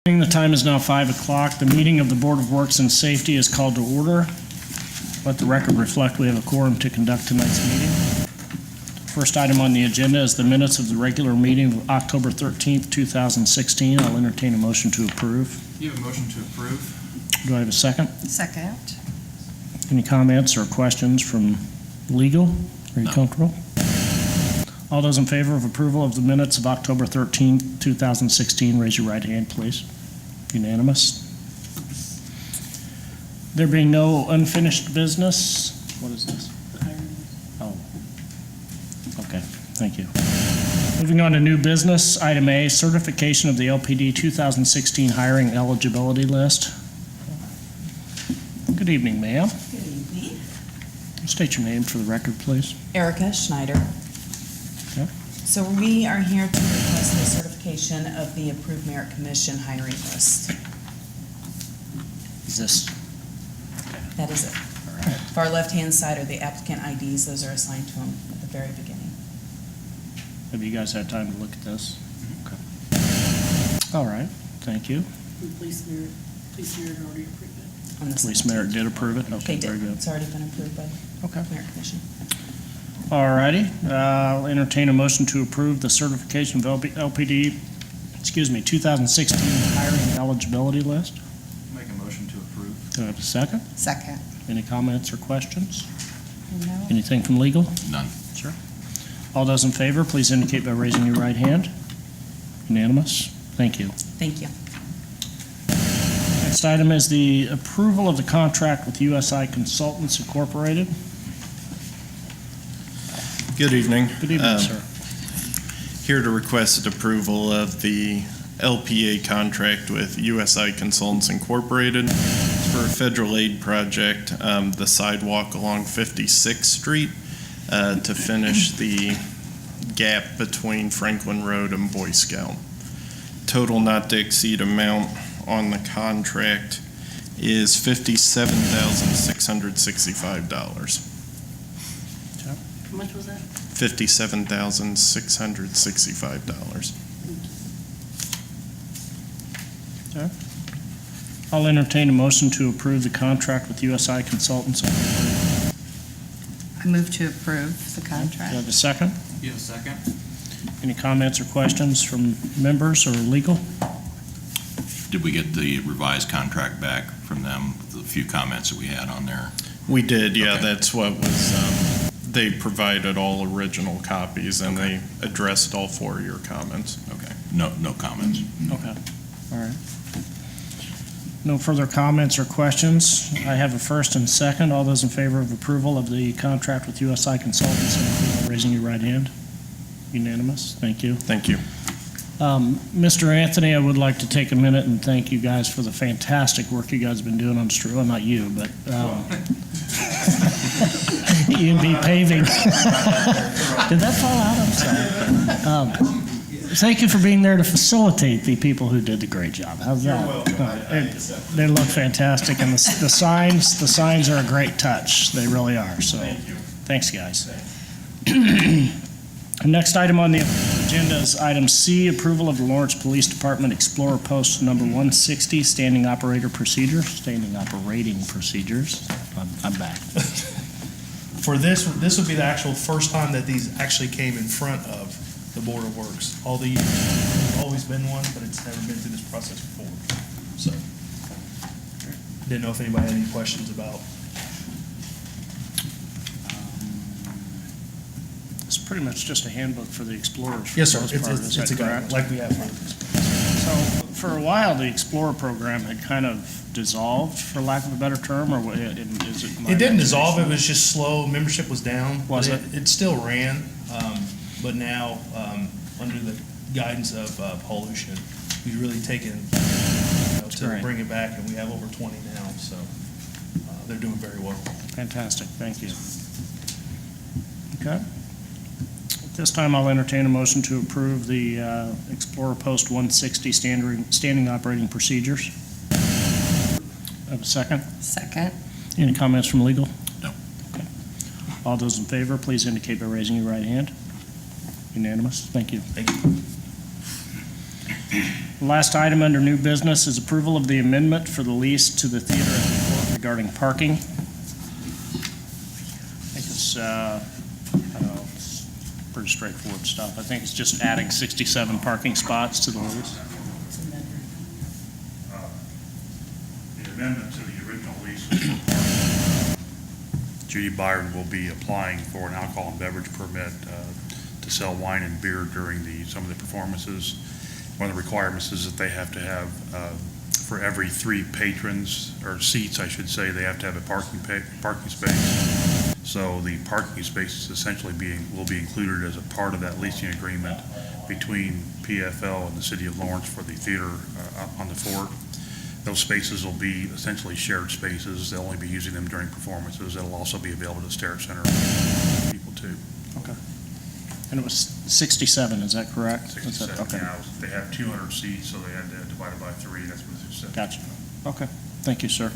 The time is now 5 o'clock. The meeting of the Board of Works and Safety is called to order. Let the record reflect we have a quorum to conduct tonight's meeting. First item on the agenda is the minutes of the regular meeting of October 13th, 2016. I'll entertain a motion to approve. You have a motion to approve? Do I have a second? Second. Any comments or questions from legal? Are you No. comfortable? All those in favor of approval of the minutes of October 13th, 2016, raise your right hand, please. Unanimous. There being no unfinished business, what is this? Oh, okay, thank you. Moving on to new business, item A, certification of the LPD 2016 hiring eligibility list. Good evening, ma'am. Good evening. State your name for the record, please. Erica Schneider. Okay. So we are here to request the certification of the approved merit commission hiring list. Is this? That is it. All right. Far left-hand side are the applicant IDs. Those are assigned to them at the very beginning. Have you guys had time to look at this? Okay. All right, thank you. Police merit already approved it. On the Police 17th. merit did approve it? Okay, They very did. good. It's already been approved by Okay. the merit commission. All righty, I'll entertain a motion to approve the certification of LPD, 2016 hiring eligibility list. Make a motion to approve. Do I have a second? Second. Any comments or questions? No. Anything from legal? None. Sure. All those in favor, please indicate by raising your right hand. Unanimous? Thank you. Thank you. Next item is the approval of the contract with USI Consultants Incorporated. Good evening. Good evening, sir. Here to request approval of the LPA contract with USI Consultants Incorporated. It's for a federal aid project, the sidewalk along 56th Street, to finish the gap between Franklin Road and Boy Scout. Total not to exceed amount on the contract is $57,665. How much was that? $57,665. I'll entertain a motion to approve the contract with USI Consultants. Do I move to approve the I contract. have a second? You have a second? Any comments or questions from members or legal? Did we get the revised contract back from them with the few comments that we had on there? We did, yeah, Okay. that's what was, they provided all original copies and they addressed all four of your comments. Okay, no comments. Okay, all right. No further comments or questions. I have a first and second. All those in favor of approval of the contract with USI Consultants, indicate by raising your right hand. Unanimous, thank you. Thank you. Mr. Anthony, I would like to take a minute and thank you guys for the fantastic work you guys have been doing on the street. Well, not you, but E&B paving. Did that fall out? I'm sorry. Thank you for being there to facilitate the people who did the great job. How's that? They look fantastic, and the signs are a great touch. They really are, so thanks, guys. Next item on the agenda is item C, approval of the Lawrence Police Department Explorer Post number 160, standing operating procedures. I'm back. For this would be the actual first time that these actually came in front of the Board of Works. All the years, there's always been one, but it's never been through this process before. So, didn't know if anybody had any questions about. It's pretty much just a handbook for the explorers. for Yes, the sir. most It's part. Is that a guide, correct? like we have for. So, for a while, the Explorer program had kind of dissolved, for lack of a better term, or is it? my It didn't dissolve. It imagination? was just slow. Membership was down. Was but it? It still ran, but now under the guidance of Paulution, we've really taken to great. bring it back, and we have over 20 now. So they're doing very well. Fantastic, thank you. Okay. At this time, I'll entertain a motion to approve the Explorer Post 160 standing operating procedures. Have a second? Second. Any comments from legal? No. Okay. All those in favor, please indicate by raising your right hand. Unanimous, thank you. Thank you. Last item under new business is approval of the amendment for the lease to the theater at the Fort regarding parking. I think it's, I don't know, it's pretty straightforward stuff. I think it's just adding 67 parking spots to the lease. The amendment to the original lease was for parking. Judy Byron will be applying for an alcohol and beverage permit to sell wine and beer during some of the performances. One of the requirements is that they have to have, for every 3 patrons, or seats, I should say, they have to have a parking space. So the parking spaces essentially will be included as a part of that leasing agreement between PFL and the city of Lawrence for the theater on the Fort. Those spaces will be essentially shared spaces. They'll only be using them during performances. It'll also be available to Starrett Center people too. And it was 67, is that correct? Is that- 67 Okay, now. They have 200 seats, so they had to divide it by 3. That's what it said. gotcha. Okay, thank you, sir.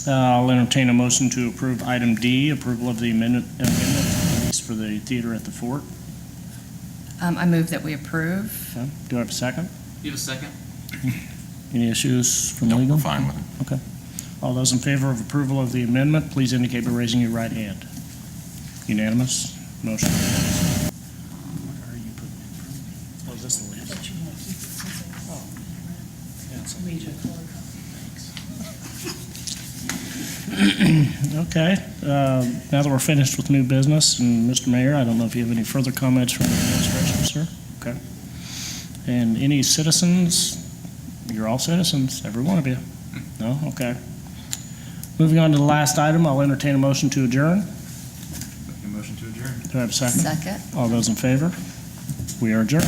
I'll entertain a motion to approve item D, approval of the amendment to the lease for the theater at the Fort. I move that we approve. Okay. Do I have a second? You have a second? Any issues from No, legal? we're fine with it. All those in favor of approval of the amendment, please indicate by raising your right hand. Unanimous? Motion carries. Where are you putting it? Oh, is this the lease? But you want to keep it since I called. Yeah, it's- Made you a color Okay, now that we're finished with new business, and Mr. Mayor, I don't know if you have any further comments from the administration, sir? Okay. And any citizens? You're all citizens, every one of you. No? Okay. Moving on to the last item, I'll entertain a motion to adjourn. Make a motion to adjourn. Do I have a second? Second. All those in favor? We are adjourned.